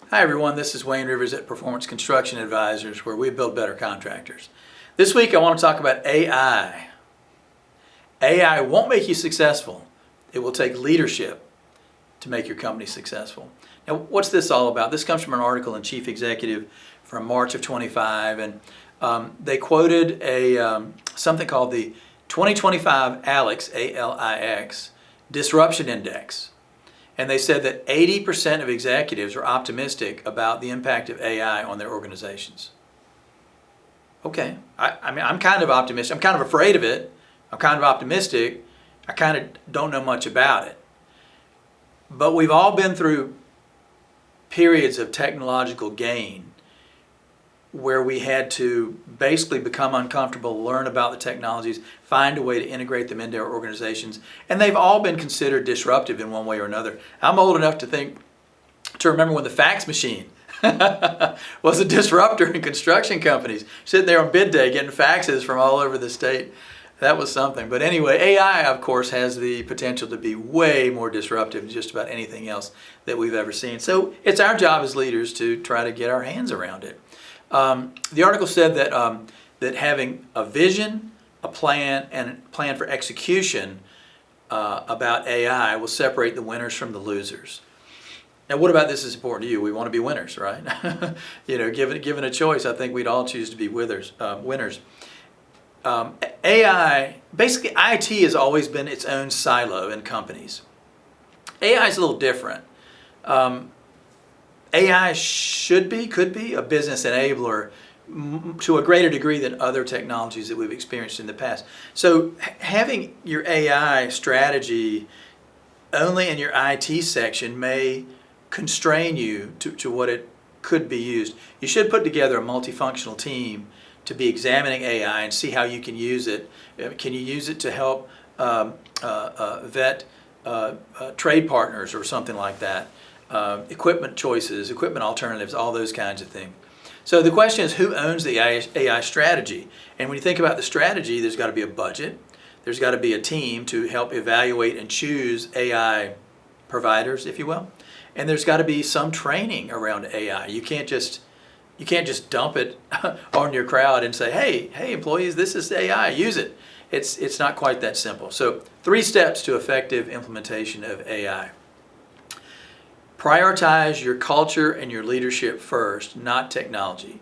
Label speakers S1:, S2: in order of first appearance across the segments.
S1: Hi everyone, this is Wayne Rivers at Performance Construction Advisors, where we build better contractors. This week I want to talk about AI. AI won't make you successful. It will take leadership to make your company successful. Now, what's this all about? This comes from an article in Chief Executive from March of 25, and they quoted something called the 2025 ALIX, A-L-I-X, Disruption Index. And they said that 80% of executives are optimistic about the impact of AI on their organizations. Okay, I mean, I'm kind of optimistic. I'm kind of afraid of it. I'm kind of optimistic. I kind of don't know much about it. But we've all been through periods of technological gain where we had to basically become uncomfortable, learn about the technologies, find a way to integrate them into our organizations, and they've all been considered disruptive in one way or another. I'm old enough to remember when the fax machine was a disruptor in construction companies, sitting there on bid day getting faxes from all over the state. That was something. But anyway, AI, of course, has the potential to be way more disruptive than just about anything else that we've ever seen. So it's our job as leaders to try to get our hands around it. The article said that having a vision, a plan, and a plan for execution about AI will separate the winners from the losers. Now, what about this is important to you? We want to be winners, right? Given a choice, I think we'd all choose to be winners. AI, basically IT has always been its own silo in companies. AI is a little different. AI could be a business enabler to a greater degree than other technologies that we've experienced in the past. So having your AI strategy only in your IT section may constrain you to what it could be used. You should put together a multifunctional team to be examining AI and see how you can use it. Can you use it to help vet trade partners or something like that? Equipment choices, equipment alternatives, all those kinds of things. So the question is, who owns the AI strategy? And when you think about the strategy, there's got to be a budget. There's got to be a team to help evaluate and choose AI providers, if you will. And there's got to be some training around AI. You can't just dump it on your crowd and say, hey employees, this is AI, use it. It's not quite that simple. So 3 steps to effective implementation of AI. Prioritize your culture and your leadership first, not technology.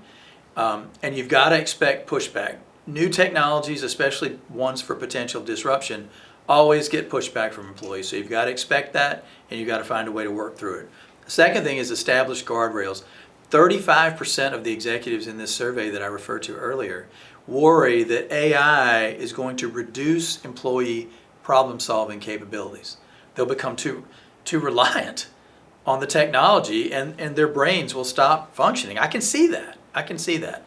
S1: And you've got to expect pushback. New technologies, especially ones for potential disruption, always get pushback from employees. So you've got to expect that, and you've got to find a way to work through it. The second thing is establish guardrails. 35% of the executives in this survey that I referred to earlier worry that AI is going to reduce employee problem-solving capabilities. They'll become too reliant on the technology, and their brains will stop functioning. I can see that.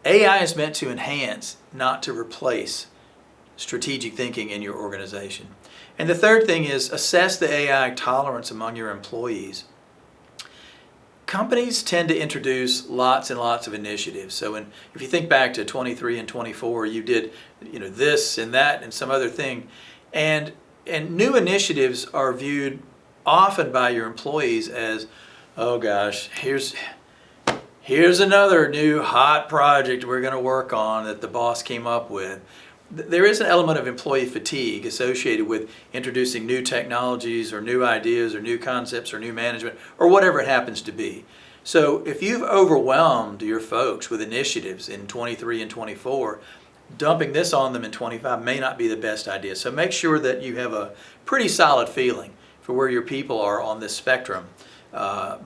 S1: AI is meant to enhance, not to replace strategic thinking in your organization. And the third thing is assess the AI tolerance among your employees. Companies tend to introduce lots and lots of initiatives. So if you think back to 23 and 24, you did this and that and some other thing. And new initiatives are viewed often by your employees as, oh gosh, here's another new hot project we're going to work on that the boss came up with. There is an element of employee fatigue associated with introducing new technologies or new ideas or new concepts or new management or whatever it happens to be. So if you've overwhelmed your folks with initiatives in 23 and 24, dumping this on them in 25 may not be the best idea. So make sure that you have a pretty solid feeling for where your people are on this spectrum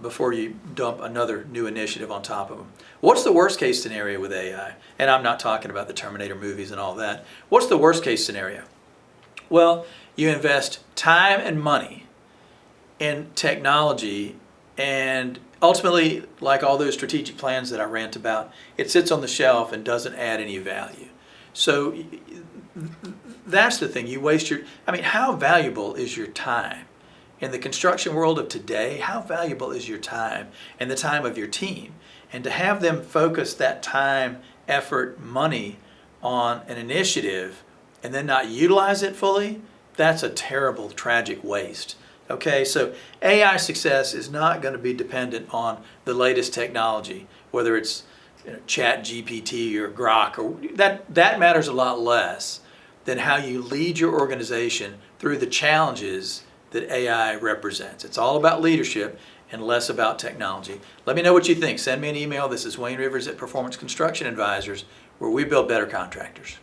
S1: before you dump another new initiative on top of them. What's the worst case scenario with AI? And I'm not talking about the Terminator movies and all that. What's the worst case scenario? Well, you invest time and money in technology, and ultimately, like all those strategic plans that I rant about, it sits on the shelf and doesn't add any value. So that's the thing. How valuable is your time? In the construction world of today, how valuable is your time and the time of your team? And to have them focus that time, effort, money on an initiative and then not utilize it fully, that's a terrible, tragic waste Okay, so AI success is not going to be dependent on the latest technology, whether it's Chat GPT or Grok, or that matters a lot less than how you lead your organization through the challenges that AI represents. It's all about leadership and less about technology. Let me know what you think. Send me an email. This is Wayne Rivers at Performance Construction Advisors, where we build better contractors.